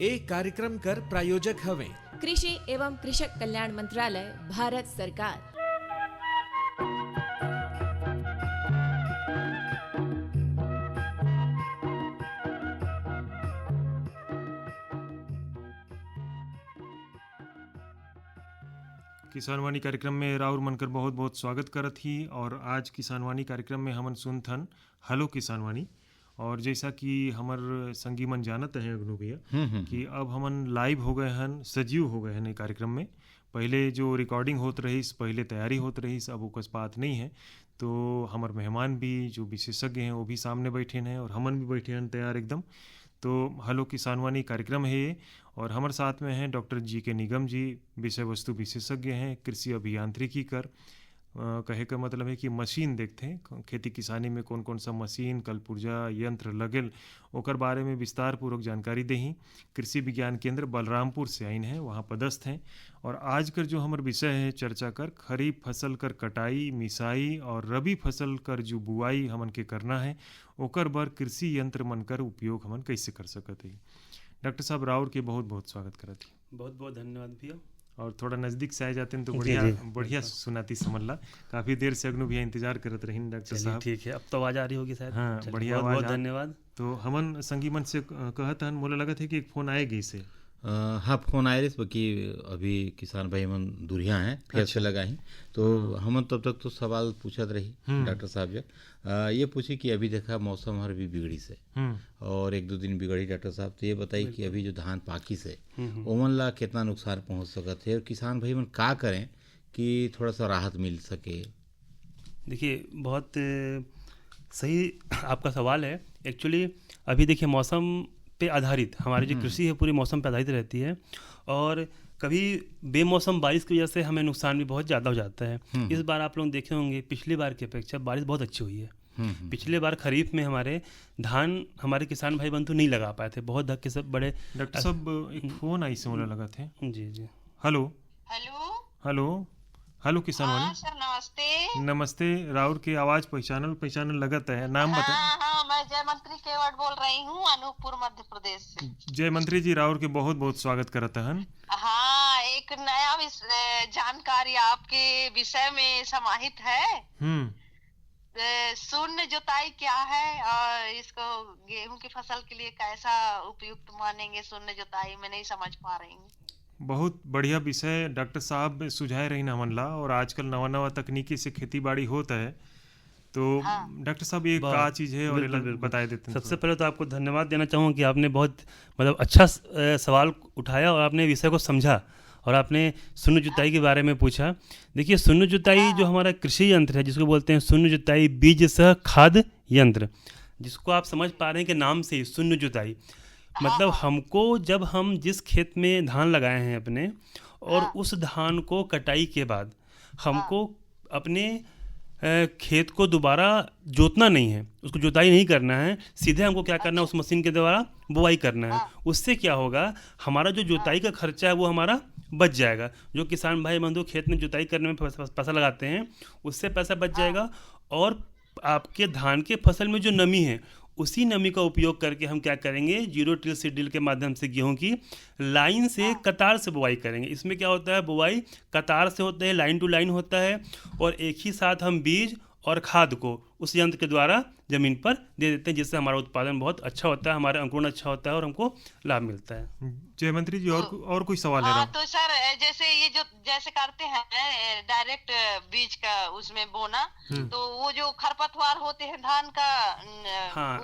एक कार्यक्रम कर प्रायोजक हवे कृषि एवं कृषक कल्याण मंत्रालय, भारत सरकार। किसानवाणी कार्यक्रम में राउर मनकर बहुत बहुत स्वागत करत ही। और आज किसानवाणी कार्यक्रम में हमन सुनथन हलो किसानवाणी। और जैसा कि हमर संगी मन जानत हैं अग्नू भैया कि अब हमन लाइव हो गए हन, सजीव हो गए हन ये कार्यक्रम में। पहले जो रिकॉर्डिंग होत रहीस, पहले तैयारी होत रहीस, अब ओकस बात नहीं है। तो हमार मेहमान भी जो विशेषज्ञ हैं वो भी सामने बैठे हैं और हमन भी बैठे हैं तैयार एकदम। तो हलो किसानवाणी कार्यक्रम है ये। और हमारे साथ में हैं डॉक्टर जी के निगम जी, विषय वस्तु विशेषज्ञ हैं, कृषि अभियांत्रिकी कर कहे का मतलब है कि मशीन देखते हैं खेती किसानी में कौन कौन सा मशीन, कल पुर्जा, यंत्र लगेल, ओकर बारे में विस्तार पूर्वक जानकारी देही। कृषि विज्ञान केंद्र बलरामपुर से आइन हैं, वहाँ पदस्थ हैं। और आज कर जो हमार विषय है चर्चा कर, खरीफ फसल कर कटाई, मिसाई और रबी फसल कर जो बुआई हमन के करना है, ओकर बर कृषि यंत्र मन कर उपयोग हमन कैसे कर सकत है। डॉक्टर साहब राउर के बहुत बहुत स्वागत करत ही। बहुत बहुत धन्यवाद भैया। और थोड़ा नज़दीक से आ जाते हैं तो बढ़िया बढ़िया सुनाती समझ ला। काफ़ी देर से अग्नू भैया इंतजार करत रही डॉक्टर साहब। ठीक है, अब तो आवाज़ आ रही होगी शायद। हाँ, बढ़िया बहुत आवाज़। बहुत धन्यवाद। तो हमन संगी मन से कहत हन, मोला लगा था कि एक फ़ोन आएगी से। हाँ, फोन आए रहे कि अभी किसान भाई मन दूरिया हैं, फिर से लगा ही। तो हमन तब तक तो सवाल पूछत रही डॉक्टर साहब जब ये पूछी कि अभी देखा मौसम हर भी बिगड़ी से और एक दो दिन बिगड़ी डॉक्टर साहब, तो ये बताई कि अभी जो धान पाकी से ओमन ला कितना नुकसान पहुंच सकत है और किसान भाई मन का करें कि थोड़ा सा राहत मिल सके। देखिए, बहुत सही आपका सवाल है। एक्चुअली अभी देखिए मौसम पे आधारित हमारी जो कृषि है पूरी मौसम पे आधारित रहती है। और कभी बेमौसम बारिश की वजह से हमें नुकसान भी बहुत ज़्यादा हो जाता है। इस बार आप लोग देखे होंगे पिछली बार की अपेक्षा बारिश बहुत अच्छी हुई है। पिछले बार खरीफ में हमारे धान हमारे किसान भाई बंधु नहीं लगा पाए थे, बहुत धक्के सब बड़े। डॉक्टर साहब एक फ़ोन आई से मोला लगा थे। जी जी, hello hello hello hello Kisanvani. हाँ सर, नमस्ते। नमस्ते। राउर की आवाज़ पहचानल लगत है, नाम बता। हाँ, मैं जय मंत्री केवट बोल रही हूँ, अनूपपुर मध्य प्रदेश से। जय मंत्री जी, राउर के बहुत बहुत स्वागत करत हन। हाँ, एक नया जानकारी आपके विषय में समाहित है। शून्य जुताई क्या है और इसको गेहूं की फसल के लिए कैसा उपयुक्त मानेंगे? शून्य जुताई में नहीं समझ पा रही हूँ। बहुत बढ़िया विषय डॉक्टर साहब सुझाए रही ना हमन ला। और आजकल नवा नवा तकनीकी से खेती बाड़ी होता है। तो डॉक्टर साहब ये क्या चीज़ है और बताए देते हैं। सबसे पहले तो आपको धन्यवाद देना चाहूँगा कि आपने बहुत मतलब अच्छा सवाल उठाया और आपने विषय को समझा और आपने शून्य जुताई के बारे में पूछा। देखिए, शून्य जुताई जो हमारा कृषि यंत्र है, जिसको बोलते हैं शून्य जुताई बीज सह खाद यंत्र, जिसको आप समझ पा रहे हैं कि नाम से ही शून्य जुताई मतलब हमको जब हम जिस खेत में धान लगाए हैं अपने और उस धान को कटाई के बाद हमको अपने खेत को दोबारा जोतना नहीं है, उसको जुताई नहीं करना है, सीधे हमको क्या करना है, उस मशीन के द्वारा बुआई करना है। उससे क्या होगा, हमारा जो जुताई का खर्चा है वो हमारा बच जाएगा। जो किसान भाई बंधु खेत में जुताई करने में पैसा लगाते हैं उससे पैसा बच जाएगा। और आपके धान के फसल में जो नमी है उसी नमी का उपयोग करके हम क्या करेंगे, जीरो टिल सीड के माध्यम से गेहूं की लाइन से कतार से बुआई करेंगे। इसमें क्या होता है, बुआई कतार से होता है, लाइन टू लाइन होता है और एक ही साथ हम बीज और खाद को उस यंत्र के द्वारा ज़मीन पर दे देते हैं, जिससे हमारा उत्पादन बहुत अच्छा होता है, हमारा अंकुरण अच्छा होता है और हमको लाभ मिलता है। जय मंत्री जी, और कोई सवाल है? तो सर जैसे ये जो जैसे करते हैं डायरेक्ट बीज का उसमें बोना, तो वो जो खरपतवार होते हैं धान का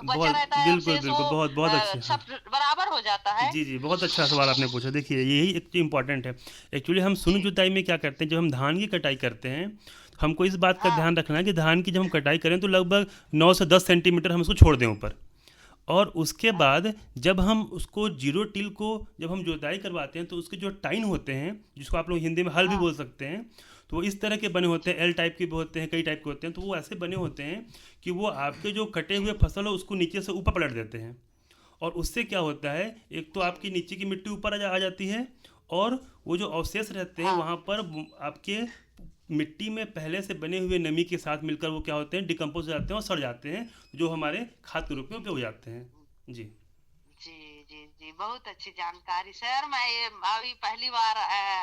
बचा रहता है, बिल्कुल बहुत बहुत अच्छा, सब बराबर हो जाता है। जी जी, बहुत अच्छा सवाल आपने पूछा। देखिए, यही एक इम्पॉर्टेंट है। एक्चुअली हम शून्य जुताई में क्या करते हैं, जब हम धान की कटाई करते हैं हमको इस बात का ध्यान रखना है कि धान की जब हम कटाई करें तो लगभग 9 से 10 सेंटीमीटर हम उसको छोड़ दें ऊपर। और उसके बाद जब हम उसको जीरो टिल को जब हम जुताई करवाते हैं तो उसके जो टाइन होते हैं, जिसको आप लोग हिंदी में हल भी बोल सकते हैं, तो वो इस तरह के बने होते हैं, एल टाइप के भी होते हैं, कई टाइप के होते हैं। तो वो ऐसे बने होते हैं कि वो आपके जो कटे हुए फसल हो उसको नीचे से ऊपर पलट देते हैं। और उससे क्या होता है, एक तो आपकी नीचे की मिट्टी ऊपर आ जाती है और वो जो अवशेष रहते हैं वहाँ पर आपके मिट्टी में पहले से बने हुए नमी के साथ मिलकर वो क्या होते हैं, डिकम्पोज हो जाते हैं और सड़ जाते हैं, जो हमारे खाद के रूप में उपयोग हो जाते हैं। जी जी जी, जी, बहुत अच्छी जानकारी सर। मैं ये अभी पहली बार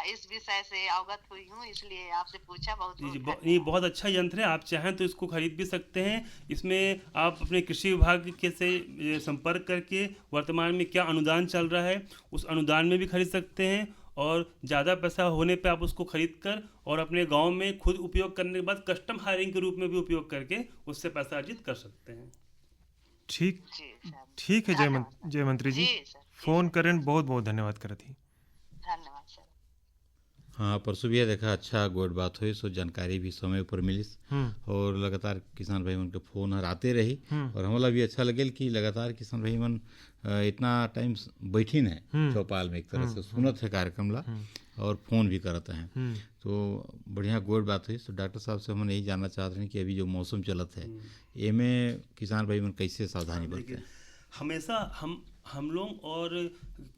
इस विषय से अवगत हुई हूँ, इसलिए आपसे पूछा। बहुत जी जी बहुत ये बहुत अच्छा यंत्र है। आप चाहें तो इसको खरीद भी सकते हैं। इसमें आप अपने कृषि विभाग के से संपर्क करके वर्तमान में क्या अनुदान चल रहा है उस अनुदान में भी खरीद सकते हैं, और ज़्यादा पैसा होने पे आप उसको खरीद कर और अपने गांव में खुद उपयोग करने के बाद कस्टम हायरिंग के रूप में भी उपयोग करके उससे पैसा अर्जित कर सकते हैं। ठीक जी सर, ठीक है जय मंत्री जी, जी सर, फोन करें बहुत बहुत धन्यवाद करत ही। धन्यवाद सर। हाँ परसों भी देखा अच्छा गोड बात हुई, सो जानकारी भी समय पर मिलिस और लगातार किसान भाई मन के फोन हर आते रही और हमला भी अच्छा लगेल कि लगातार किसान भाई मन इतना टाइम बैठिन है चौपाल में, एक तरह से सुनत है कार्यक्रम ला और फोन भी करते हैं। तो बढ़िया गोड बात हुई। तो डॉक्टर साहब से हम यही जानना चाहते हैं कि अभी जो मौसम चलत है एमे किसान भाई मन कैसे सावधानी बरते हैं। हमेशा हम लोग और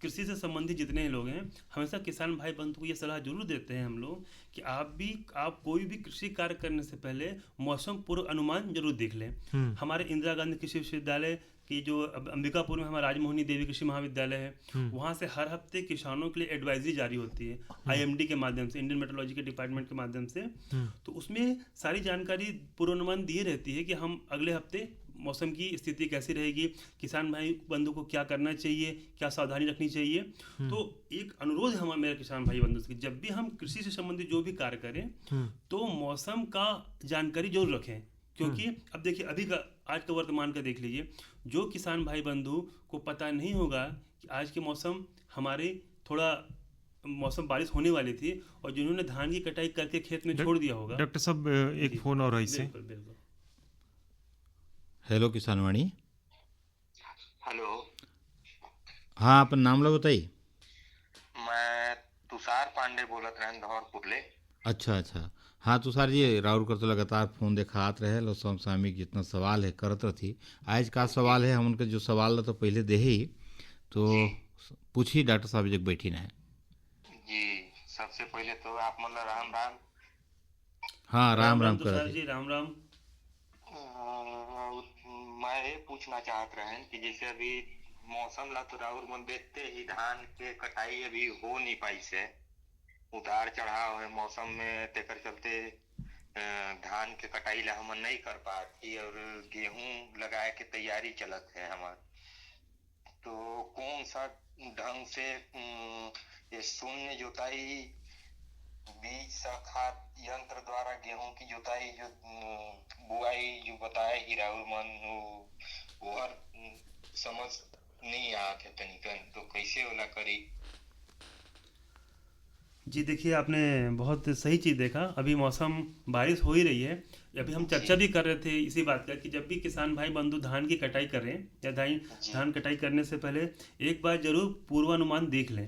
कृषि से संबंधित जितने ही लोग हैं हमेशा किसान भाई बंधु को ये सलाह जरूर देते हैं हम लोग कि आप कोई भी कृषि कार्य करने से पहले मौसम पूर्व अनुमान जरूर देख लें। हमारे इंदिरा गांधी कृषि विश्वविद्यालय की जो अंबिकापुर में हमारा राजमोहनी देवी कृषि महाविद्यालय है, वहाँ से हर हफ्ते किसानों के लिए एडवाइजरी जारी होती है IMD के माध्यम से, इंडियन मेट्रोलॉजी के डिपार्टमेंट के माध्यम से। तो उसमें सारी जानकारी पूर्वानुमान दी रहती है कि हम अगले हफ्ते मौसम की स्थिति कैसी रहेगी, किसान भाई बंधु को क्या करना चाहिए, क्या सावधानी रखनी चाहिए। तो एक अनुरोध है हमारे मेरे किसान भाई बंधु से, जब भी हम कृषि से संबंधित जो भी कार्य करें तो मौसम का जानकारी जरूर रखें। क्योंकि अब देखिए अभी का आज का वर्तमान का देख लीजिए, जो किसान भाई बंधु को पता नहीं होगा कि आज के मौसम हमारे थोड़ा मौसम बारिश होने वाली थी और जिन्होंने धान की कटाई करके खेत में छोड़ दिया होगा। डॉक्टर साहब एक फोन और ऐसे। बिल्कुल बिल्कुल। हेलो किसानवाणी। हेलो, हाँ अपन नाम लो बताइए। मैं तुषार पांडे बोलत रहन धौरपुर ले। अच्छा अच्छा, हाँ तुषार जी राउर कर तो लगातार फोन देखात रहे लो समसामयिक जितना सवाल है करत रही। आज का सवाल है हम उनके जो सवाल तो पहले दे ही तो पूछी डॉक्टर साहब जब बैठी ना है। जी सबसे पहले तो आप मतलब राम राम। हाँ राम राम तुषार कर जी, राम राम। मैं ये पूछना चाहत रहन कि जैसे अभी मौसम ला तो राउर मन देखते ही धान के कटाई अभी हो नहीं पाई से, उतार चढ़ाव है मौसम में, तेकर चलते धान के कटाई ला हम नहीं कर पाती और गेहूं लगाए के तैयारी चलत है हमार। तो कौन सा ढंग से ये शून्य जुताई बीज सा खाद यंत्र द्वारा गेहूं की जुताई जो बुआई जो बताए ही राहुल मन वो हर समझ नहीं आत है तनिकन, तो कैसे वाला करी। जी देखिए आपने बहुत सही चीज़ देखा। अभी मौसम बारिश हो ही रही है। अभी हम चर्चा भी कर रहे थे इसी बात का कि जब भी किसान भाई बंधु धान की कटाई करें या धान कटाई करने से पहले एक बार जरूर पूर्वानुमान देख लें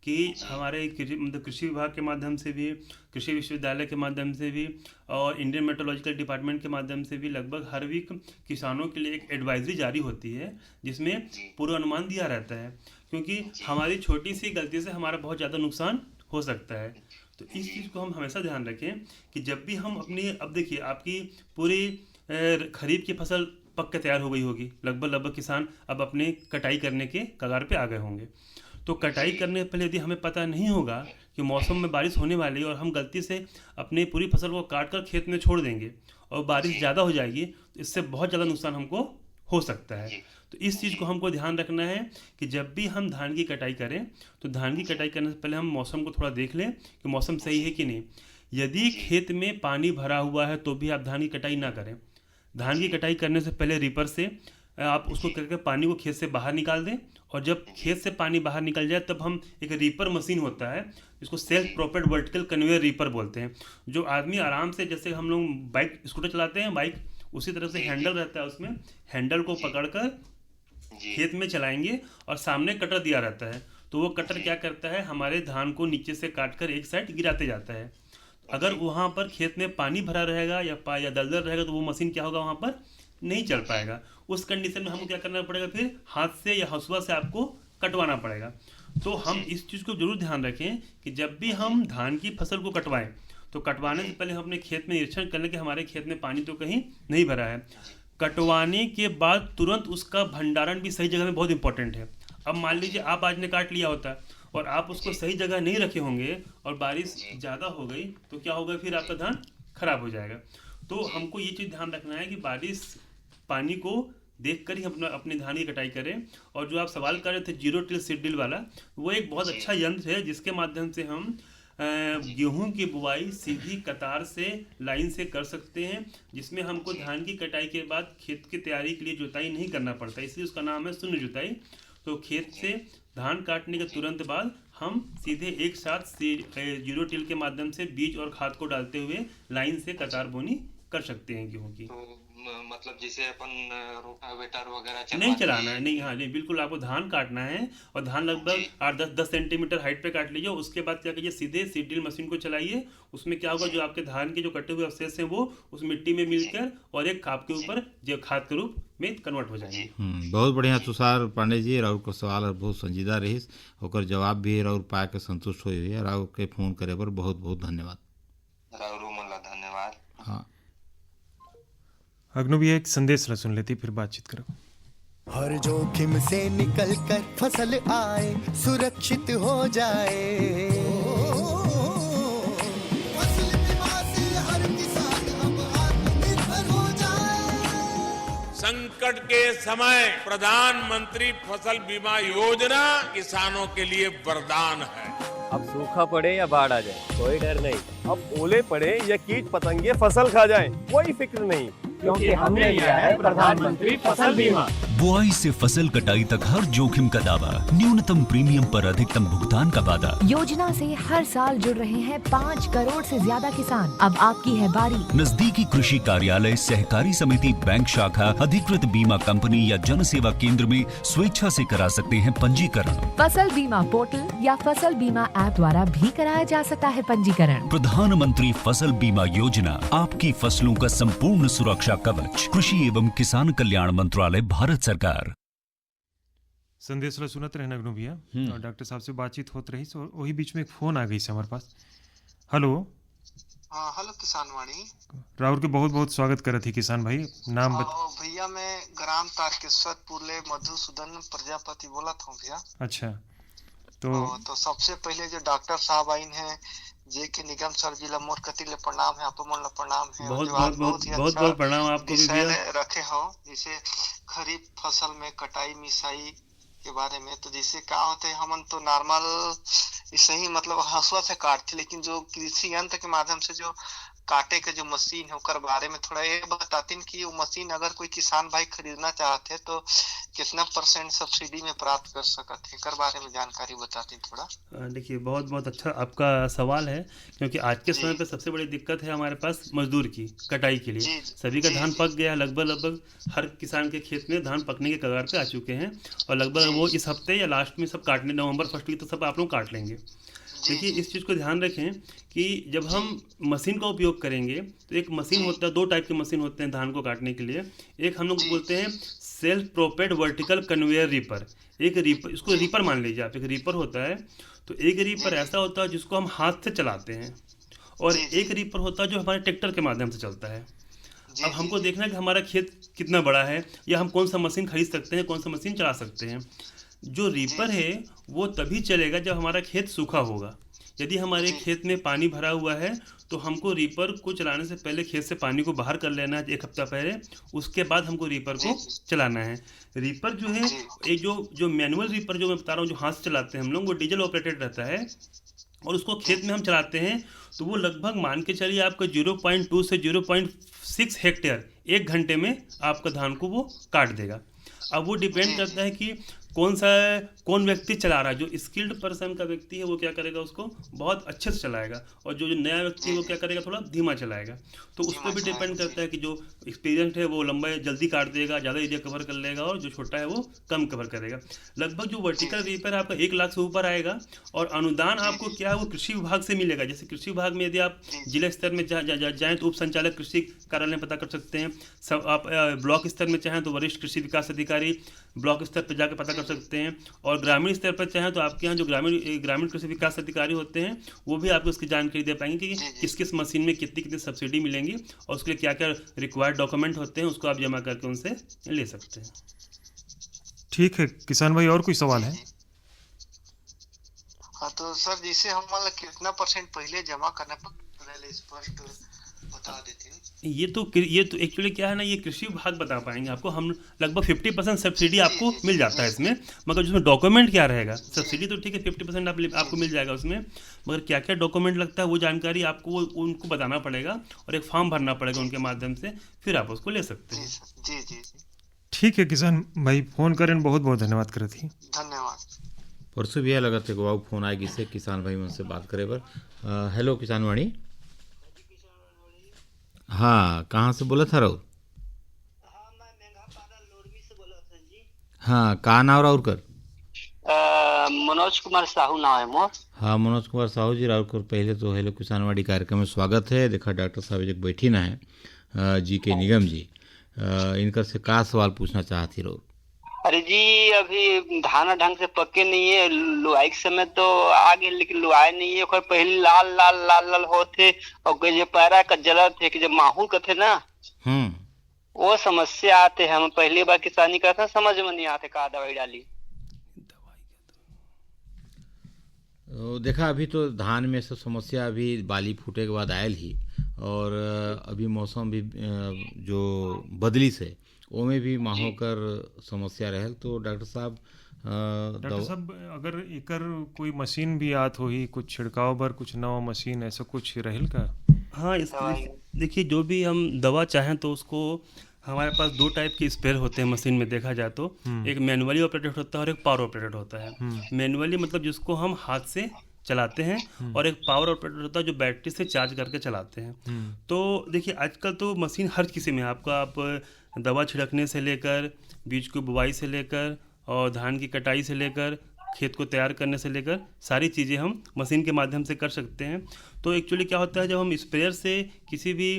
कि हमारे कृषि विभाग के माध्यम से भी, कृषि विश्वविद्यालय के माध्यम से भी और इंडियन मेट्रोलॉजिकल डिपार्टमेंट के माध्यम से भी लगभग हर वीक किसानों के लिए एक एडवाइजरी जारी होती है जिसमें पूर्वानुमान दिया रहता है। क्योंकि हमारी छोटी सी गलती से हमारा बहुत ज़्यादा नुकसान हो सकता है। तो इस चीज़ को हम हमेशा ध्यान रखें कि जब भी हम अपनी, अब देखिए आपकी पूरी खरीफ की फसल पक के तैयार हो गई होगी, लगभग किसान अब अपने कटाई करने के कगार पे आ गए होंगे। तो कटाई करने से पहले यदि हमें पता नहीं होगा कि मौसम में बारिश होने वाली है और हम गलती से अपनी पूरी फसल को काट कर खेत में छोड़ देंगे और बारिश ज़्यादा हो जाएगी, तो इससे बहुत ज़्यादा नुकसान हमको हो सकता है। तो इस चीज़ को हमको ध्यान रखना है कि जब भी हम धान की कटाई करें तो धान की कटाई करने से पहले हम मौसम को थोड़ा देख लें कि मौसम सही है कि नहीं। यदि खेत में पानी भरा हुआ है तो भी आप धान की कटाई ना करें। धान की कटाई करने से पहले रीपर से आप उसको करके पानी को खेत से बाहर निकाल दें, और जब खेत से पानी बाहर निकल जाए तब हम एक रीपर मशीन होता है जिसको self propelled vertical conveyor reaper बोलते हैं, जो आदमी आराम से, जैसे हम लोग बाइक स्कूटर चलाते हैं बाइक, उसी तरह से हैंडल रहता है, उसमें हैंडल को पकड़कर खेत में चलाएंगे और सामने कटर दिया रहता है। तो वो कटर क्या करता है, हमारे धान को नीचे से काटकर एक साइड गिराते जाता है। अगर वहाँ पर खेत में पानी भरा रहेगा या दलदल रहेगा तो वो मशीन क्या होगा, वहाँ पर नहीं चल पाएगा। उस कंडीशन में हमको क्या करना पड़ेगा, फिर हाथ से या हंसुआ से आपको कटवाना पड़ेगा। तो हम इस चीज़ को जरूर ध्यान रखें कि जब भी हम धान की फसल को कटवाएं तो कटवाने से पहले हम अपने खेत में निरीक्षण कर लें कि हमारे खेत में पानी तो कहीं नहीं भरा है। कटवाने के बाद तुरंत उसका भंडारण भी सही जगह में बहुत इंपॉर्टेंट है। अब मान लीजिए आप आज ने काट लिया होता और आप उसको सही जगह नहीं रखे होंगे और बारिश ज़्यादा हो गई तो क्या होगा, फिर आपका धान खराब हो जाएगा। तो हमको ये चीज़ ध्यान रखना है कि बारिश पानी को देख कर ही अपने धान की कटाई करें। और जो आप सवाल कर रहे थे जीरो टिल सीड ड्रिल वाला, वो एक बहुत अच्छा यंत्र है जिसके माध्यम से हम गेहूं की बुआई सीधी कतार से लाइन से कर सकते हैं, जिसमें हमको धान की कटाई के बाद खेत की तैयारी के लिए जुताई नहीं करना पड़ता, इसलिए उसका नाम है शून्य जुताई। तो खेत से धान काटने के तुरंत बाद हम सीधे एक साथ जीरो टिल के माध्यम से बीज और खाद को डालते हुए लाइन से कतार बोनी कर सकते हैं गेहूं की। तो मतलब जैसे अपन रोटावेटर वगैरह नहीं चलाना है, नहीं, हाँ नहीं, बिल्कुल आपको धान काटना है और धान लगभग 8-10 सेंटीमीटर हाइट पे काट लीजिए। उसके बाद क्या कीजिए, सीधे सीड ड्रिल मशीन को चलाइए। उसमें क्या होगा, जो आपके धान के जो कटे हुए अवशेष हैं वो उस मिट्टी में मिलकर और एक आपके ऊपर जो खाद के रूप में कन्वर्ट हो जाएंगे। बहुत बढ़िया तुषार पांडे जी, राउर को सवाल बहुत संजीदा रही, ओकर जवाब भी राउर पा के संतुष्ट हुई है। राउर के फोन करे पर बहुत बहुत धन्यवाद। राउर मला धन्यवाद। हाँ, अग्नु भैया एक संदेश ला सुन लेती, फिर बातचीत करो। हर जोखिम से निकल कर फसल आए, सुरक्षित हो जाए, फसल बीमा से हर किसान अब आत्मनिर्भर हो जाए। संकट के समय प्रधानमंत्री फसल बीमा योजना किसानों के लिए वरदान है। अब सूखा पड़े या बाढ़ आ जाए कोई डर नहीं, अब ओले पड़े या कीट पतंगे फसल खा जाए कोई फिक्र नहीं, क्योंकि हमने लिया है प्रधानमंत्री फसल बीमा। बुआई से फसल कटाई तक हर जोखिम का दावा, न्यूनतम प्रीमियम पर अधिकतम भुगतान का वादा। योजना से हर साल जुड़ रहे हैं 5 करोड़ से ज्यादा किसान। अब आपकी है बारी। नजदीकी कृषि कार्यालय, सहकारी समिति, बैंक शाखा, अधिकृत बीमा कंपनी या जन सेवा केंद्र में स्वेच्छा से करा सकते हैं पंजीकरण। फसल बीमा पोर्टल या फसल बीमा ऐप द्वारा भी कराया जा सकता है पंजीकरण। प्रधानमंत्री फसल बीमा योजना, आपकी फसलों का संपूर्ण सुरक्षा कवच। कृषि एवं किसान कल्याण मंत्रालय, भारत सरकार। संदेश ला सुनत रहना अग्नु भैया, और डॉक्टर साहब से बातचीत होत रही, और वही बीच में एक फोन आ गई से हमारे पास। हेलो। हाँ, हेलो किसान वाणी। राहुल के बहुत बहुत स्वागत करत थी किसान भाई, नाम भैया मैं ग्राम तारकेश्वर पुले मधुसूदन प्रजापति बोला था भैया। अच्छा, तो सबसे पहले जो डॉक्टर साहब आइन है जे के निगम सर जी ला मोर कति ले प्रणाम है, आप मन ला प्रणाम है। बहुत प्रणाम आपको भी भैया। रखे हो जैसे खरीफ फसल में कटाई मिसाई के बारे में, तो जैसे क्या होते हैं, हमन तो नॉर्मल इसे ही मतलब हंसुआ से काटते, लेकिन जो कृषि यंत्र के माध्यम से जो काटे के जो मशीन है उसके बारे में थोड़ा ये बताती कि वो मशीन अगर कोई किसान भाई खरीदना चाहते तो कितना % सब्सिडी में प्राप्त कर सकते हैं, कर बारे में जानकारी बताती थोड़ा। देखिए बहुत अच्छा आपका सवाल है, क्योंकि आज के समय पे सबसे बड़ी दिक्कत है हमारे पास मजदूर की कटाई के लिए। सभी का धान पक गया, लगभग हर किसान के खेत में धान पकने के कगार पे आ चुके हैं, और लगभग वो इस हफ्ते या लास्ट में सब काटने, नवंबर 1 की तो सब आप लोग काट लेंगे। देखिए इस चीज़ को ध्यान रखें कि जब हम मशीन का उपयोग करेंगे तो एक मशीन होता है, 2 टाइप के मशीन होते हैं धान को काटने के लिए। एक हम लोग बोलते हैं self prepaid vertical conveyor reaper. एक रीपर, इसको रीपर मान लीजिए आप, एक रीपर होता है। तो एक रीपर ऐसा होता है जिसको हम हाथ से चलाते हैं, और एक रीपर होता है जो हमारे ट्रैक्टर के माध्यम से चलता है। अब हमको देखना है कि हमारा खेत कितना बड़ा है, या हम कौन सा मशीन खरीद सकते हैं, कौन सा मशीन चला सकते हैं। जो रीपर है वो तभी चलेगा जब हमारा खेत सूखा होगा। यदि हमारे खेत में पानी भरा हुआ है तो हमको रीपर को चलाने से पहले खेत से पानी को बाहर कर लेना है 1 हफ्ता पहले, उसके बाद हमको रीपर को चलाना है। रीपर जो है, एक जो मैनुअल रीपर जो मैं बता रहा हूँ, जो हाथ से चलाते हैं हम लोग, वो डीजल ऑपरेटेड रहता है, और उसको खेत में हम चलाते हैं तो वो लगभग मान के चलिए आपका 0.2 से 0.6 हेक्टेयर 1 घंटे में आपका धान को वो काट देगा। अब वो डिपेंड करता है कि कौन व्यक्ति चला रहा है। जो स्किल्ड पर्सन का व्यक्ति है वो क्या करेगा, उसको बहुत अच्छे से चलाएगा, और जो नया व्यक्ति है वो क्या करेगा, थोड़ा धीमा चलाएगा। तो उस पर भी डिपेंड करता है कि जो एक्सपीरियंस है वो लंबा जल्दी काट देगा, ज़्यादा एरिया कवर कर लेगा, और जो छोटा है वो कम कवर करेगा। लगभग जो वर्टिकल रीपर आपका 1 लाख से ऊपर आएगा, और अनुदान आपको क्या है वो कृषि विभाग से मिलेगा। जैसे कृषि विभाग में यदि आप जिला स्तर में जाएँ तो उप संचालक कृषि कार्यालय में पता कर सकते हैं। सब आप ब्लॉक स्तर में चाहें तो वरिष्ठ कृषि विकास अधिकारी ब्लॉक स्तर पर जाकर पता कर सकते हैं, और ग्रामीण स्तर पर चाहें तो आपके यहाँ जो ग्रामीण कृषि विकास अधिकारी होते हैं वो भी आपको उसकी जानकारी दे पाएंगे कि किस किस मशीन में कितनी सब्सिडी मिलेंगी, और उसके लिए क्या क्या रिक्वायर्ड डॉक्यूमेंट होते हैं उसको आप जमा करके उनसे ले सकते हैं। देखिए बहुत अच्छा आपका सवाल है, क्योंकि आज के समय पे सबसे बड़ी दिक्कत है हमारे पास मजदूर की कटाई के लिए। सभी का धान पक गया, लगभग हर किसान के खेत में धान पक चुके हैं, और लगभग वो इस हफ्ते या लास्ट में सब काटने, नवंबर 1 की तो सब आप लोग काट लेंगे। ठीक है किसान भाई, और कोई सवाल है? हाँ तो सर जैसे हम मान लो कितना परसेंट पहले जमा करना पड़ेगा, स्पष्ट बता देते हैं। ये तो एक्चुअली क्या है ना, ये कृषि विभाग बता पाएंगे आपको। हम लगभग 50% सब्सिडी आपको मिल जाता है इसमें, मगर उसमें डॉक्यूमेंट क्या रहेगा, सब्सिडी तो ठीक है 50% आपको मिल जाएगा उसमें, मगर क्या क्या डॉक्यूमेंट लगता है वो जानकारी आपको उनको बताना पड़ेगा और एक फॉर्म भरना पड़ेगा उनके माध्यम से, फिर आप उसको ले सकते हैं। जी जी जी ठीक है किसान भाई, फोन करें बहुत बहुत धन्यवाद करत ही। धन्यवाद। परसों भी लगा थे बाबू फोन आएगी से किसान भाई उनसे बात करे बर। हेलो किसान वाणी। हाँ कहाँ से बोला था राउर? हाँ कहाँ नाम राउर कर? मनोज कुमार साहू नाम है मोर। हाँ मनोज कुमार साहू जी राउर कर पहले तो हेलो किसानवाड़ी कार्यक्रम में स्वागत है। देखा डॉक्टर साहब एक बैठी ना है जी के निगम जी, इनकर से का सवाल पूछना चाहती राउर? अरे जी अभी धाना ढंग से पके नहीं है, लुआई के समय तो आ गए लेकिन लुआए नहीं है। पहले लाल लाल लाल लाल होते और जो पैरा का जलत थे कि जब माहौल का थे ना वो समस्या आते हैं। हम पहली बार किसानी करते समझ में नहीं आते का दवाई डाली। देखा अभी तो धान में सब समस्या अभी बाली फूटे के बाद आयल ही, और अभी मौसम भी जो बदली से ओमे भी माहो कर समस्या रहल। तो डॉक्टर साहब अगर एकर कोई मशीन भी आत हो ही कुछ छिड़काव बर, कुछ नवा मशीन ऐसा कुछ रहल का? हाँ देखिए जो भी हम दवा चाहें तो उसको हमारे पास 2 टाइप के स्प्रे होते हैं मशीन में देखा जाए तो, एक मैनुअली ऑपरेटेड होता है और एक पावर ऑपरेटेड होता है। मैनुअली मतलब जिसको हम हाथ से चलाते हैं, और एक पावर ऑपरेटर होता है जो बैटरी से चार्ज करके चलाते हैं। तो देखिए आजकल तो मशीन हर किसी में आपका, आप दवा छिड़कने से लेकर बीज को बुवाई से लेकर और धान की कटाई से लेकर खेत को तैयार करने से लेकर सारी चीज़ें हम मशीन के माध्यम से कर सकते हैं। तो एक्चुअली क्या होता है जब हम स्प्रेयर से किसी भी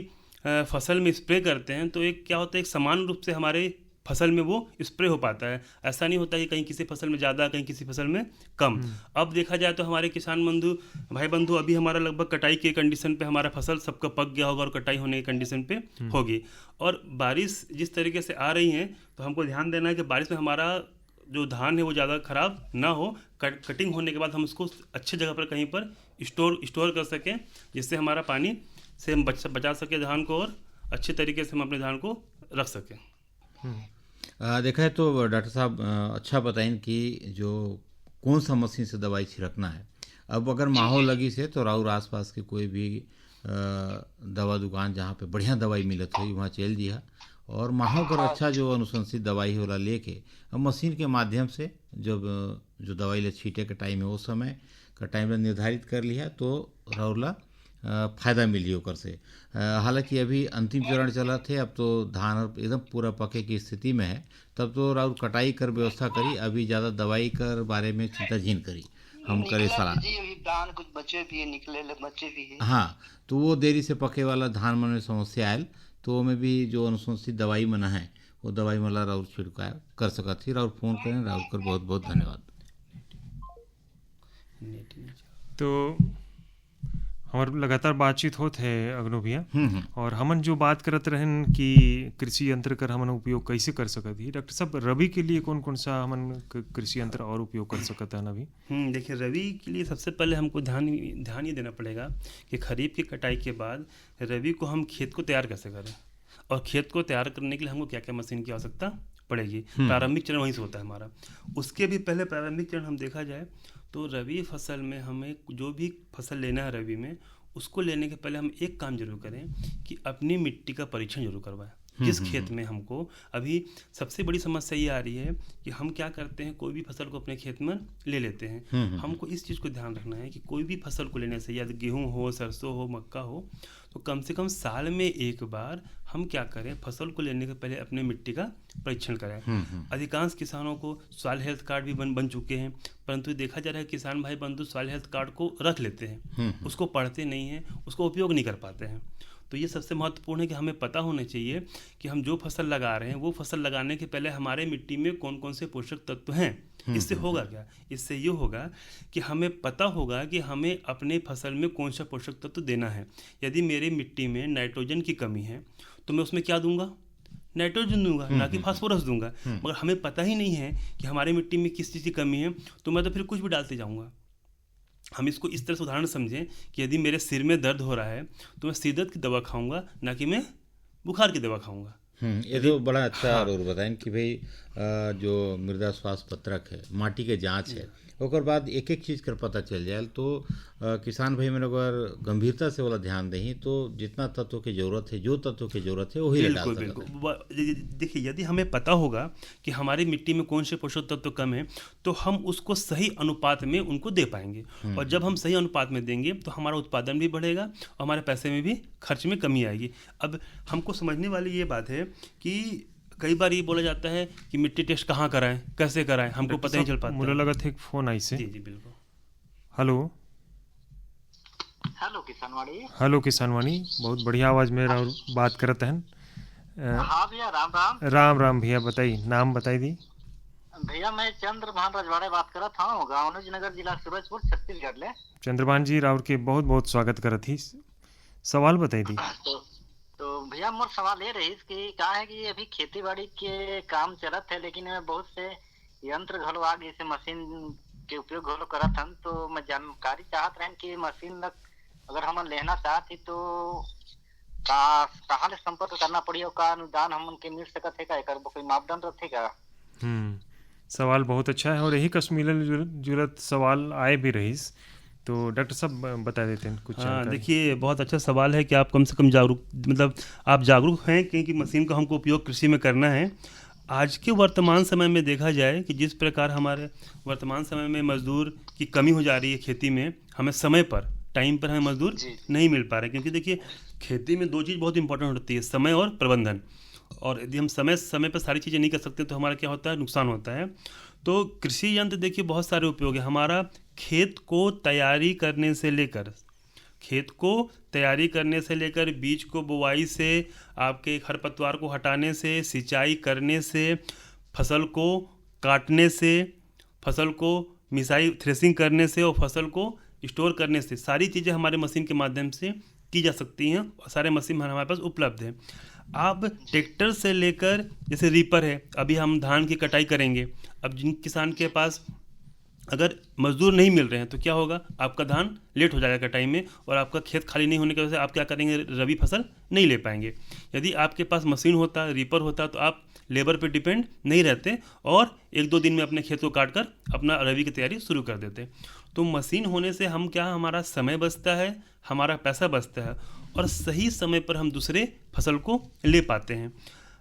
फसल में स्प्रे करते हैं तो एक क्या होता है, एक समान रूप से हमारे फसल में वो स्प्रे हो पाता है। ऐसा नहीं होता कि कहीं किसी फसल में ज़्यादा कहीं किसी फसल में कम। अब देखा जाए तो हमारे किसान बंधु भाई बंधु अभी हमारा लगभग कटाई के कंडीशन पे हमारा फसल सबका पक गया होगा और कटाई होने की कंडीशन पे होगी। और बारिश जिस तरीके से आ रही है तो हमको ध्यान देना है कि बारिश में हमारा जो धान है वो ज़्यादा ख़राब ना हो। कटिंग होने के बाद हम उसको अच्छी जगह पर कहीं पर स्टोर कर सकें, जिससे हमारा पानी से हम बचा सके धान को और अच्छे तरीके से हम अपने धान को रख सकें। देखा है तो डॉक्टर साहब अच्छा बताएं कि जो कौन सा मशीन से दवाई छिड़कना है। अब अगर माहौल लगी से तो राउर आसपास के कोई भी दवा दुकान जहाँ पे बढ़िया दवाई मिलत हुई वहाँ चल दिया, और माहौल पर अच्छा जो अनुशंसित दवाई होला लेके अब मशीन के माध्यम से जब जो दवाई ले छीटे के टाइम है उस समय का टाइम निर्धारित कर लिया तो राउरला फ़ायदा मिली ओकर से। हालांकि अभी अंतिम चरण चला थे, अब तो धान एकदम पूरा पके की स्थिति में है, तब तो राउर कटाई कर व्यवस्था करी, अभी ज़्यादा दवाई कर बारे में चिंता झीन करी हम करे सलाह। धान कुछ बचे भी निकले बच्चे भी है। हाँ तो वो देरी से पके वाला धान मन में समस्या आयल तो में भी जो अनुशंसित दवाई मना है वो दवाई मला राउर छिड़काव कर सकत थी। राउर फोन करें, राउर कर बहुत बहुत धन्यवाद। तो हमारे लगातार बातचीत होते है अग्नो भैया, और हमन जो बात करत रहन कि कृषि यंत्र कर हमन उपयोग कैसे कर सकत ही। डॉक्टर साहब रबी के लिए कौन कौन सा हमन कृषि यंत्र और उपयोग कर सकते हैं अभी? देखिए रबी के लिए सबसे पहले हमको ध्यान ये देना पड़ेगा कि खरीफ की कटाई के बाद रबी को हम खेत को तैयार कैसे करें, और खेत को तैयार करने के लिए हमको क्या क्या मशीन की आवश्यकता पड़ेगी। प्रारंभिक चरण वहीं से होता है हमारा। उसके भी पहले प्रारंभिक चरण हम देखा जाए तो रबी फसल में हमें जो भी फसल लेना है रबी में, उसको लेने के पहले हम एक काम जरूर करें कि अपनी मिट्टी का परीक्षण जरूर करवाएं। जिस खेत में हमको अभी सबसे बड़ी समस्या ये आ रही है कि हम क्या करते हैं, कोई भी फसल को अपने खेत में ले लेते हैं। हमको इस चीज़ को ध्यान रखना है कि कोई भी फसल को लेने से, या गेहूँ हो, सरसों हो, मक्का हो, तो कम से कम साल में एक बार हम क्या करें, फसल को लेने के पहले अपने मिट्टी का परीक्षण करें। अधिकांश किसानों को सॉइल हेल्थ कार्ड भी बन चुके हैं, परंतु देखा जा रहा है किसान भाई बंधु सॉइल हेल्थ कार्ड को रख लेते हैं, उसको पढ़ते नहीं हैं, उसको उपयोग नहीं कर पाते हैं। तो ये सबसे महत्वपूर्ण है कि हमें पता होना चाहिए कि हम जो फसल लगा रहे हैं वो फसल लगाने के पहले हमारे मिट्टी में कौन कौन से पोषक तत्व हैं। इससे होगा क्या, इससे ये होगा कि हमें पता होगा कि हमें अपने फसल में कौन सा पोषक तत्व देना है। यदि मेरे मिट्टी में नाइट्रोजन की कमी है तो मैं उसमें क्या दूंगा, नाइट्रोजन दूंगा, ना कि फास्फोरस दूंगा। मगर हमें पता ही नहीं है कि हमारी मिट्टी में किस चीज़ की कमी है, तो मैं तो फिर कुछ भी डालते जाऊँगा। हम इसको इस तरह से उदाहरण समझें कि यदि मेरे सिर में दर्द हो रहा है तो मैं सिर दर्द की दवा खाऊंगा, ना कि मैं बुखार की दवा खाऊंगा। ये तो बड़ा अच्छा और बताएं कि भाई जो मृदा स्वास्थ्य पत्रक है, माटी के जांच है, ओकर बाद एक एक चीज़ कर पता चल जाए तो किसान भाई मेरे अगर गंभीरता से वाला ध्यान दें तो जितना तत्व की जरूरत है, जो तत्व की जरूरत है वही डाल सकते हैं। देखिए, यदि हमें पता होगा कि हमारी मिट्टी में कौन से पोषक तत्व कम है तो हम उसको सही अनुपात में उनको दे पाएंगे, और जब हम सही अनुपात में देंगे तो हमारा उत्पादन भी बढ़ेगा और हमारे पैसे में भी खर्च में कमी आएगी। अब हमको समझने वाली ये बात है कि कई बार ये बोला जाता है कि मिट्टी टेस्ट कहाँ कराएं, कैसे कराएं, हमको पता नहीं चल पाता। मुझे लगा था एक फोन आई से। जी जी बिल्कुल। हेलो हेलो किसानवाणी, बहुत बढ़िया आवाज में बात करते हैं। हाँ भैया, राम राम। राम राम भैया, बताइए, नाम बताई दी। भैया मैं चंद्रभान रजवाड़े बात करत हूँ, गाँव नगर जिला सूरजपुर छत्तीसगढ़ ले। चंद्रभान जी, राउर के बहुत बहुत स्वागत करत ही। सवाल बताई दी। तो भैया मोर सवाल ये रही कि का है कि अभी खेती बाड़ी के काम चलत है, लेकिन बहुत से यंत्र घलो आ गए से मशीन के उपयोग घलो करत हन, तो मैं जानकारी चाहत रहन कि मशीन अगर हम लेना चाहत ही तो कहाँ ले संपर्क करना पड़ी और का अनुदान हमन के मिल सकत है, का एकर कोई मापदंड रहथे का? सवाल बहुत अच्छा है और यही कस मिलल जुलत सवाल आए भी रहीस, तो डॉक्टर साहब बता देते हैं कुछ। हाँ, देखिए, बहुत अच्छा सवाल है कि आप कम से कम जागरूक, मतलब आप जागरूक हैं कि मशीन का हमको उपयोग कृषि में करना है। आज के वर्तमान समय में देखा जाए कि जिस प्रकार हमारे वर्तमान समय में मजदूर की कमी हो जा रही है खेती में, हमें समय पर टाइम पर हमें मजदूर नहीं मिल पा रहे, क्योंकि देखिए खेती में दो चीज़ बहुत इंपॉर्टेंट होती है, समय और प्रबंधन। और यदि हम समय पर सारी चीज़ें नहीं कर सकते तो हमारा क्या होता है, नुकसान होता है। तो कृषि यंत्र देखिए बहुत सारे उपयोग है। हमारा खेत को तैयारी करने से लेकर बीज को बुआई से, आपके खरपतवार को हटाने से, सिंचाई करने से, फसल को काटने से, फसल को मिसाई थ्रेसिंग करने से और फसल को स्टोर करने से, सारी चीज़ें हमारे मशीन के माध्यम से की जा सकती हैं और सारे मशीन हमारे पास उपलब्ध हैं। आप ट्रैक्टर से लेकर, जैसे रीपर है, अभी हम धान की कटाई करेंगे, अब जिन किसान के पास अगर मजदूर नहीं मिल रहे हैं तो क्या होगा, आपका धान लेट हो जाएगा कटाई में और आपका खेत खाली नहीं होने की वजह से आप क्या करेंगे, रबी फसल नहीं ले पाएंगे। यदि आपके पास मशीन होता, रीपर होता, तो आप लेबर पे डिपेंड नहीं रहते और 1-2 दिन में अपने खेत को काट कर अपना रबी की तैयारी शुरू कर देते। तो मशीन होने से हम क्या, हमारा समय बचता है, हमारा पैसा बचता है और सही समय पर हम दूसरे फसल को ले पाते हैं।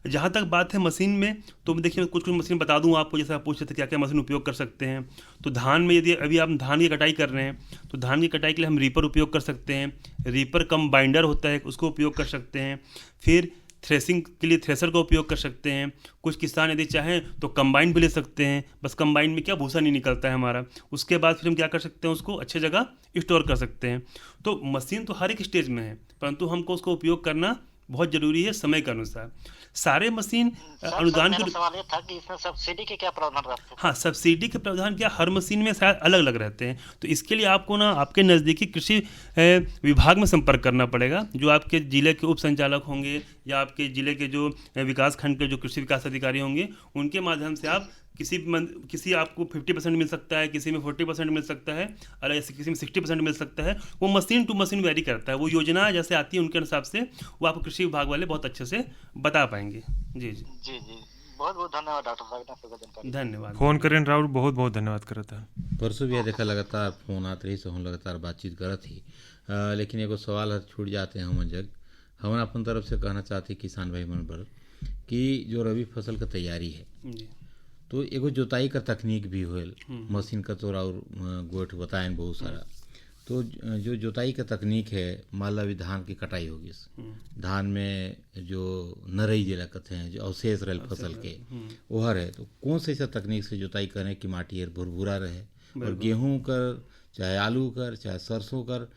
जहाँ तक बात है मशीन में, तो देखिए कुछ मशीन बता दूँ आपको, जैसे आप पूछ रहे थे क्या क्या मशीन उपयोग कर सकते हैं। तो धान में यदि अभी आप धान की कटाई कर रहे हैं तो धान की कटाई के लिए हम रीपर उपयोग कर सकते हैं, रीपर कम बाइंडर होता है उसको उपयोग कर सकते हैं। फिर थ्रेसिंग के लिए थ्रेसर का उपयोग कर सकते हैं। कुछ किसान यदि चाहें तो कंबाइन भी ले सकते हैं, बस कंबाइन में क्या भूसा नहीं निकलता है हमारा। उसके बाद फिर हम क्या कर सकते हैं, उसको अच्छे जगह स्टोर कर सकते हैं। तो मशीन तो हर एक स्टेज में है, परंतु हमको उसको उपयोग करना बहुत ज़रूरी है समय के अनुसार। सारे मशीन अनुदान के, सवाल ये था कि इसमें सब्सिडी के क्या प्रावधान रहते हैं? हाँ, सब्सिडी के प्रावधान क्या हर मशीन में शायद अलग अलग रहते हैं। तो इसके लिए आपको ना आपके नज़दीकी कृषि विभाग में संपर्क करना पड़ेगा, जो आपके ज़िले के उप संचालक होंगे या आपके ज़िले के जो विकास खंड के जो कृषि विकास अधिकारी होंगे, उनके माध्यम से आप किसी आपको 50% मिल सकता है, किसी में 40% मिल सकता है, और ऐसे किसी में 60% मिल सकता है। वो मशीन टू मशीन वेरी करता है। वो योजना जैसे आती है उनके हिसाब से वो आपको कृषि विभाग वाले बहुत अच्छे से बता पाएंगे। जी जी जी जी, बहुत बहुत धन्यवाद डॉक्टर साहब, धन्यवाद। फोन करें राहुल, बहुत बहुत धन्यवाद करता है। परसों भी देखा लगातार फोन आते रही, हम लगातार बातचीत करत ही, लेकिन एगो सवाल छूट जाते हैं हम जग। हम अपन तरफ से कहना चाहते किसान भाई मन पर कि जो रबी फसल का तैयारी है जी, तो एगो जोताई का तकनीक भी होल, मशीन का तो और गोठ बताएं बहुत सारा। तो जो जोताई का तकनीक है, मान लो अभी धान की कटाई होगी, धान में जो नरई जिला कहते हैं, जो अवशेष रहे फसल के ओहर है, तो कौन से ऐसा तकनीक से जोताई करें कि माटी भुरभुरा रहे, और गेहूँ कर, चाहे आलू कर, चाहे सरसों कर,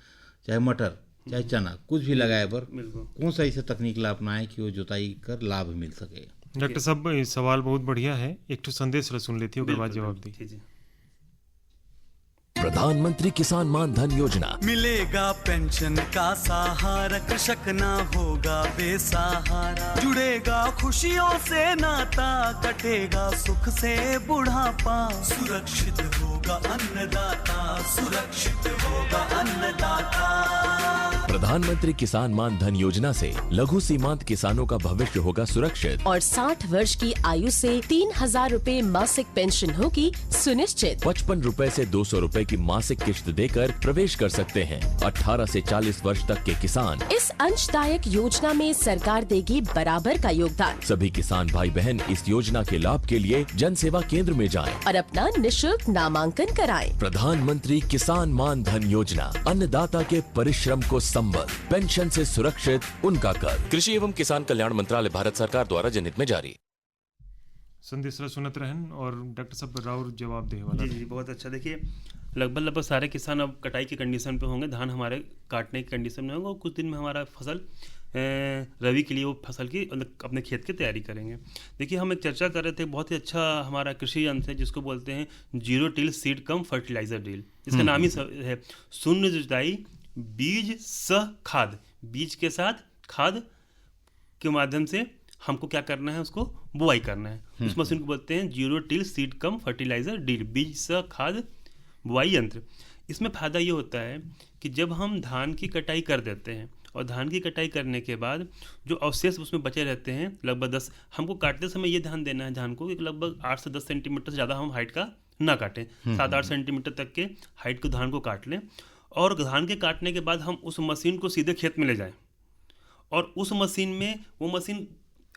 चाहे मटर, चाहे चना, कुछ भी लगाए पर कौन सा ऐसा तकनीक ला अपनाएं कि वो जोताई कर लाभ मिल सके। डॉक्टर साहब, सवाल बहुत बढ़िया है, एक तो संदेश सुन लेती हूँ, उसके बाद जवाब दी। प्रधानमंत्री किसान मान धन योजना। मिलेगा पेंशन का सहारा, कृषक ना होगा बेसहारा। जुड़ेगा खुशियों से नाता, कटेगा सुख से बुढ़ापा। सुरक्षित होगा अन्नदाता, सुरक्षित होगा अन्नदाता। प्रधानमंत्री किसान मान धन योजना से लघु सीमांत किसानों का भविष्य होगा सुरक्षित। और 60 वर्ष की आयु से 3,000 रूपए मासिक पेंशन होगी सुनिश्चित। 55 रूपए से 200 रूपए की मासिक किश्त देकर प्रवेश कर सकते हैं 18 से 40 वर्ष तक के किसान। इस अंशदायक योजना में सरकार देगी बराबर का योगदान। सभी किसान भाई बहन इस योजना के लाभ के लिए जन सेवा केंद्र में जाएं और अपना निशुल्क नामांकन कराएं। प्रधानमंत्री किसान मान धन योजना, अन्नदाता के परिश्रम को संबल, पेंशन से सुरक्षित उनका कर। कृषि एवं किसान कल्याण मंत्रालय, भारत सरकार द्वारा जनहित में जारी। संदेशरा सुनत रहन और डॉक्टर साहब राउर जवाब दे वाला। जी बहुत अच्छा। देखिए लगभग सारे किसान अब कटाई की कंडीशन पे होंगे, धान हमारे काटने की कंडीशन में होंगे और कुछ दिन में हमारा फसल रवि के लिए वो फसल की अपने खेत की तैयारी करेंगे। देखिए हम एक चर्चा कर रहे थे, बहुत ही अच्छा हमारा कृषि यंत्र है जिसको बोलते हैं zero till seed cum fertiliser drill. इसका नाम ही है शून्य जुताई बीज सह खाद। बीज के साथ खाद के माध्यम से हमको क्या करना है, उसको बुआई करना है। उस मशीन को बोलते हैं zero till seed cum fertiliser drill, बीज सह खाद बुआई यंत्र। इसमें फ़ायदा ये होता है कि जब हम धान की कटाई कर देते हैं और धान की कटाई करने के बाद जो अवशेष उसमें बचे रहते हैं लगभग 10, हमको काटते समय ये ध्यान देना है धान को कि लगभग 8 से 10 सेंटीमीटर से ज़्यादा हम हाइट का ना काटें। 7-8 सेंटीमीटर तक के हाइट को धान को काट लें और धान के काटने के बाद हम उस मशीन को सीधे खेत में ले जाएं। और उस मशीन में वो मशीन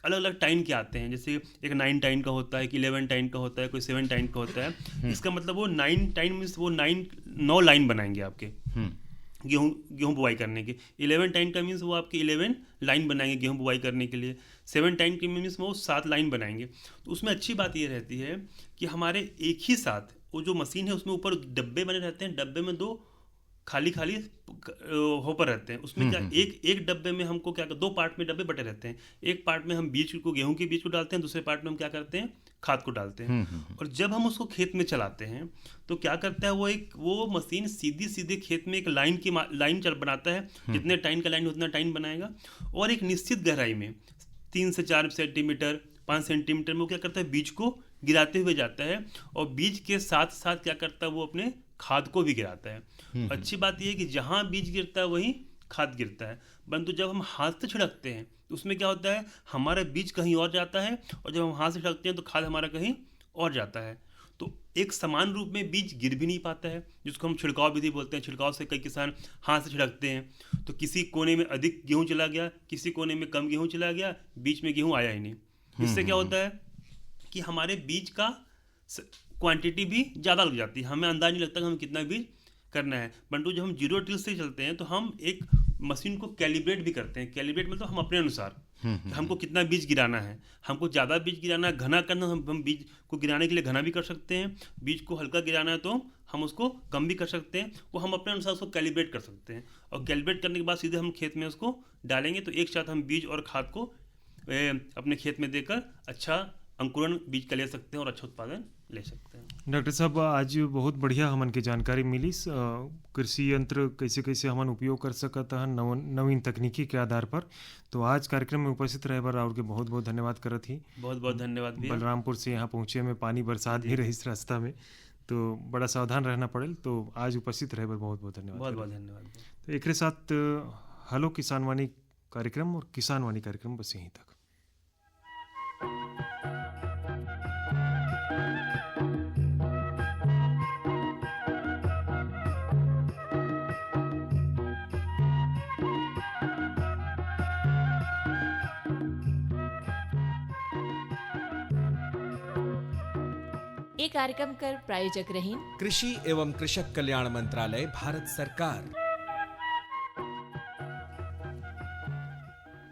अलग अलग टाइन के आते हैं, जैसे एक 9 टाइन का होता है, कि 11 टाइन का होता है, कोई 7 टाइन का होता है। इसका मतलब वो 9 टाइन मीन्स वो 9 लाइन बनाएंगे आपके गेहूँ बुआई करने के। 11 टाइन का मीन्स वो आपके 11 लाइन बनाएंगे गेहूँ बुआई करने के लिए। 7 टाइन के मीन्स वो 7 लाइन बनाएंगे। तो उसमें अच्छी बात ये रहती है कि हमारे एक ही साथ वो जो मशीन है उसमें ऊपर डब्बे बने रहते हैं, डब्बे में 2 खाली होपर रहते हैं। उसमें क्या एक डब्बे में हमको क्या 2 पार्ट में डब्बे बटे रहते हैं। एक पार्ट में हम बीज को, गेहूं के बीज को डालते हैं, दूसरे पार्ट में हम क्या करते हैं, खाद को डालते हैं। और जब हम उसको खेत में चलाते हैं तो क्या करता है वो मशीन सीधे खेत में एक लाइन बनाता है। जितने टाइन का लाइन उतना टाइन बनाएगा और एक निश्चित गहराई में 3 से 4 सेंटीमीटर 5 सेंटीमीटर में वो क्या करता है, बीज को गिराते हुए जाता है। और बीज के साथ साथ क्या करता है, वो अपने खाद को भी गिराता है। अच्छी बात यह है कि जहाँ बीज गिरता है वहीं खाद गिरता है। परंतु जब हम हाथ से छिड़कते हैं तो उसमें क्या होता है, हमारा बीज कहीं और जाता है और जब हम हाथ से छिड़कते हैं तो खाद हमारा कहीं और जाता है। तो एक समान रूप में बीज गिर भी नहीं पाता है, जिसको हम छिड़काव विधि बोलते हैं। छिड़काव से कई किसान हाथ से छिड़कते हैं तो किसी कोने में अधिक गेहूँ चला गया, किसी कोने में कम गेहूँ चला गया, बीच में गेहूँ आया ही नहीं। इससे क्या होता है कि हमारे बीज का क्वांटिटी भी ज़्यादा लग जाती है, हमें अंदाज नहीं लगता कि हमें कितना बीज करना है। परंतु जब हम जीरो टिल से चलते हैं तो हम एक मशीन को कैलिब्रेट भी करते हैं। कैलिब्रेट मतलब हम अपने अनुसार हमको कितना बीज गिराना है, हमको ज़्यादा बीज गिराना है, घना करना, हम बीज को गिराने के लिए घना भी कर सकते हैं। बीज को हल्का गिराना है तो हम उसको कम भी कर सकते हैं। वो हम अपने अनुसार उसको कैलिब्रेट कर सकते हैं और कैलिब्रेट करने के बाद सीधे हम खेत में उसको डालेंगे तो एक साथ हम बीज और खाद को अपने खेत में देकर अच्छा अंकुरण बीज का ले सकते हैं और अच्छा उत्पादन ले सकते हैं। डॉक्टर साहब आज बहुत बढ़िया हमन के जानकारी मिली, कृषि यंत्र कैसे कैसे हमन उपयोग कर सकता है नवीन तकनीकी के आधार पर। तो आज कार्यक्रम में उपस्थित रहे बार और के बहुत बहुत धन्यवाद करत ही। बहुत बहुत धन्यवाद भैया। बलरामपुर से यहाँ पहुँचे में पानी बरसात भी रही इस रास्ता में तो बड़ा सावधान रहना पड़े। तो आज उपस्थित रहे बार बहुत बहुत धन्यवाद। बहुत बहुत धन्यवाद। तो एक साथ हेलो किसानवाणी कार्यक्रम और किसानवाणी कार्यक्रम बस यहीं तक। ये कार्यक्रम कर प्रायोजक रही कृषि एवं कृषक कल्याण मंत्रालय, भारत सरकार।